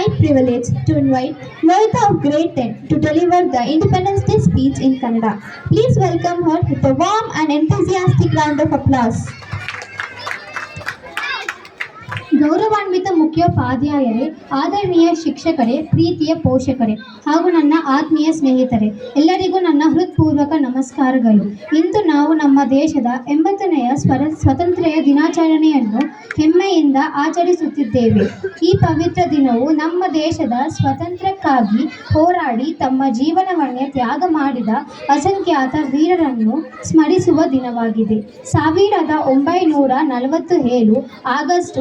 my privilege to invite Loita of Grade 10 to deliver the Independence Day speech in Kannada. Please welcome her with a warm and enthusiastic round of applause. ಗೌರವಾನ್ವಿತ ಮುಖ್ಯೋಪಾಧ್ಯಾಯರೇ, ಆದರಣೀಯ ಶಿಕ್ಷಕರೇ, ಪ್ರೀತಿಯ ಪೋಷಕರೇ ಹಾಗೂ ನನ್ನ ಆತ್ಮೀಯ ಸ್ನೇಹಿತರೆ, ಎಲ್ಲರಿಗೂ ನನ್ನ ಹೃತ್ಪೂರ್ವಕ ನಮಸ್ಕಾರಗಳು. ಇಂದು ನಾವು ನಮ್ಮ ದೇಶದ 80ನೆಯ ಸ್ವಾತಂತ್ರ್ಯ ದಿನಾಚರಣೆಯನ್ನು ಹೆಮ್ಮೆಯಿಂದ ಆಚರಿಸುತ್ತಿದ್ದೇವೆ. ಈ ಪವಿತ್ರ ದಿನವು ನಮ್ಮ ದೇಶದ ಸ್ವಾತಂತ್ರ್ಯಕ್ಕಾಗಿ ಹೋರಾಡಿ ತಮ್ಮ ಜೀವನವನ್ನೇ ತ್ಯಾಗ ಮಾಡಿದ ಅಸಂಖ್ಯಾತ ವೀರರನ್ನು ಸ್ಮರಿಸುವ ದಿನವಾಗಿದೆ. 1947 ಆಗಸ್ಟ್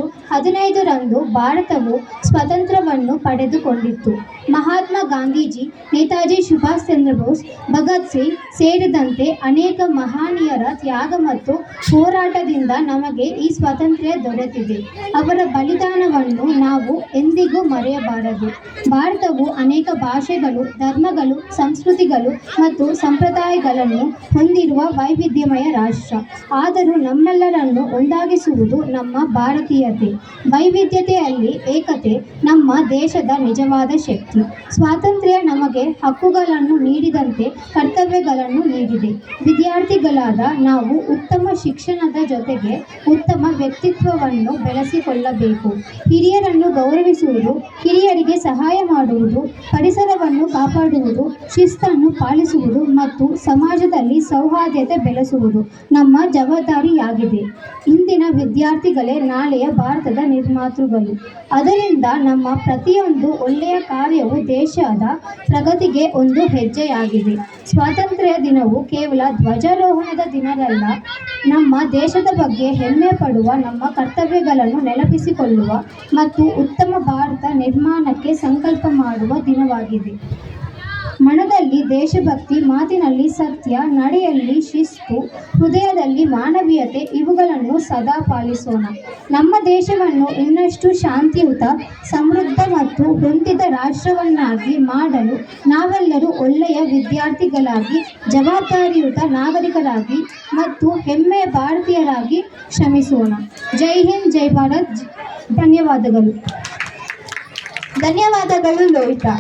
15ರಂದು ಭಾರತವು ಸ್ವಾತಂತ್ರ್ಯವನ್ನು ಪಡೆದುಕೊಂಡಿತ್ತು. ಮಹಾತ್ಮ ಗಾಂಧೀಜಿ, ನೇತಾಜಿ ಸುಭಾಷ್ ಚಂದ್ರ ಬೋಸ್, ಭಗತ್ ಸಿಂಗ್ ಸೇರಿದಂತೆ ಅನೇಕ ಮಹನೀಯರ ತ್ಯಾಗ ಮತ್ತು ಹೋರಾಟದಿಂದ ನಮಗೆ ಈ ಸ್ವಾತಂತ್ರ್ಯ ದೊರೆತಿದೆ. ಅವರ ಬಲಿದಾನವನ್ನು ನಾವು ಎಂದಿಗೂ ಮರೆಯಬಾರದು. ಭಾರತವು ಅನೇಕ ಭಾಷೆಗಳು, ಧರ್ಮಗಳು, ಸಂಸ್ಕೃತಿಗಳು ಮತ್ತು ಸಂಪ್ರದಾಯಗಳನ್ನು ಹೊಂದಿರುವ ವೈವಿಧ್ಯಮಯ ರಾಷ್ಟ್ರ. ಆದರೂ ನಮ್ಮೆಲ್ಲರನ್ನು ಒಂದಾಗಿಸುವುದು ನಮ್ಮ ಭಾರತೀಯತೆ. ವೈವಿಧ್ಯತೆಯಲ್ಲಿ ಏಕತೆ ನಮ್ಮ ದೇಶದ ನಿಜವಾದ ಶಕ್ತಿ. ಸ್ವಾತಂತ್ರ್ಯ ನಮಗೆ ಹಕ್ಕುಗಳನ್ನು ನೀಡಿದಂತೆ ಕರ್ತವ್ಯಗಳನ್ನು ನೀಡಿದೆ. ವಿದ್ಯಾರ್ಥಿಗಳಾದ ನಾವು ಉತ್ತಮ ಶಿಕ್ಷಣದ ಜೊತೆಗೆ ಉತ್ತಮ ವ್ಯಕ್ತಿತ್ವವನ್ನು ಬೆಳೆಸಿಕೊಳ್ಳಬೇಕು. ಹಿರಿಯರನ್ನು ಗೌರವಿಸುವುದು, ಹಿರಿಯರಿಗೆ ಸಹಾಯ ಮಾಡುವುದು, ಪರಿಸರವನ್ನು ಕಾಪಾಡುವುದು, ಶಿಸ್ತನ್ನು ಪಾಲಿಸುವುದು ಮತ್ತು ಸಮಾಜದಲ್ಲಿ ಸೌಹಾರ್ದತೆ ಬೆಳೆಸುವುದು ನಮ್ಮ ಜವಾಬ್ದಾರಿಯಾಗಿದೆ. ಇಂದಿನ ವಿದ್ಯಾರ್ಥಿಗಳೇ ನಾಳೆಯ ಭಾರತದ ನಿರ್ಮಾತೃಗಳು. ಅದರಿಂದ ನಮ್ಮ ಪ್ರತಿಯೊಂದು ಒಳ್ಳೆಯ ಕಾರ್ಯವು ದೇಶದ ಪ್ರಗತಿಗೆ ಒಂದು ಹೆಜ್ಜೆಯಾಗಿದೆ. ಸ್ವಾತಂತ್ರ್ಯ ದಿನವು ಕೇವಲ ಧ್ವಜಾರೋಹಣದ ದಿನವಲ್ಲ, ನಮ್ಮ ದೇಶದ ಬಗ್ಗೆ ಹೆಮ್ಮೆ ಪಡುವ, ನಮ್ಮ ಕರ್ತವ್ಯಗಳನ್ನು ನೆನಪಿಸಿಕೊಳ್ಳುವ ಮತ್ತು ಉತ್ತಮ ಭಾರತ ನಿರ್ಮಾಣಕ್ಕೆ ಸಂಕಲ್ಪ ಮಾಡುವ ದಿನವಾಗಿದೆ. ಮನದಲ್ಲಿ ದೇಶಭಕ್ತಿ, ಮಾತಿನಲ್ಲಿ ಸತ್ಯ, ನಡೆಯಲ್ಲಿ ಶಿಸ್ತು, ಹೃದಯದಲ್ಲಿ ಮಾನವೀಯತೆ ಇವುಗಳನ್ನು ಸದಾ ಪಾಲಿಸೋಣ. ನಮ್ಮ ದೇಶವನ್ನು ಇನ್ನಷ್ಟು ಶಾಂತಿಯುತ, ಸಮೃದ್ಧ ಮತ್ತು ಹೊಂದಿದ ರಾಷ್ಟ್ರವನ್ನಾಗಿ ಮಾಡಲು ನಾವೆಲ್ಲರೂ ಒಳ್ಳೆಯ ವಿದ್ಯಾರ್ಥಿಗಳಾಗಿ, ಜವಾಬ್ದಾರಿಯುತ ನಾಗರಿಕರಾಗಿ ಮತ್ತು ಹೆಮ್ಮೆಯ ಭಾರತೀಯರಾಗಿ ಶ್ರಮಿಸೋಣ. ಜೈ ಹಿಂದ್, ಜೈ ಭಾರತ್. ಧನ್ಯವಾದಗಳು ಲೋಹಿತಾ.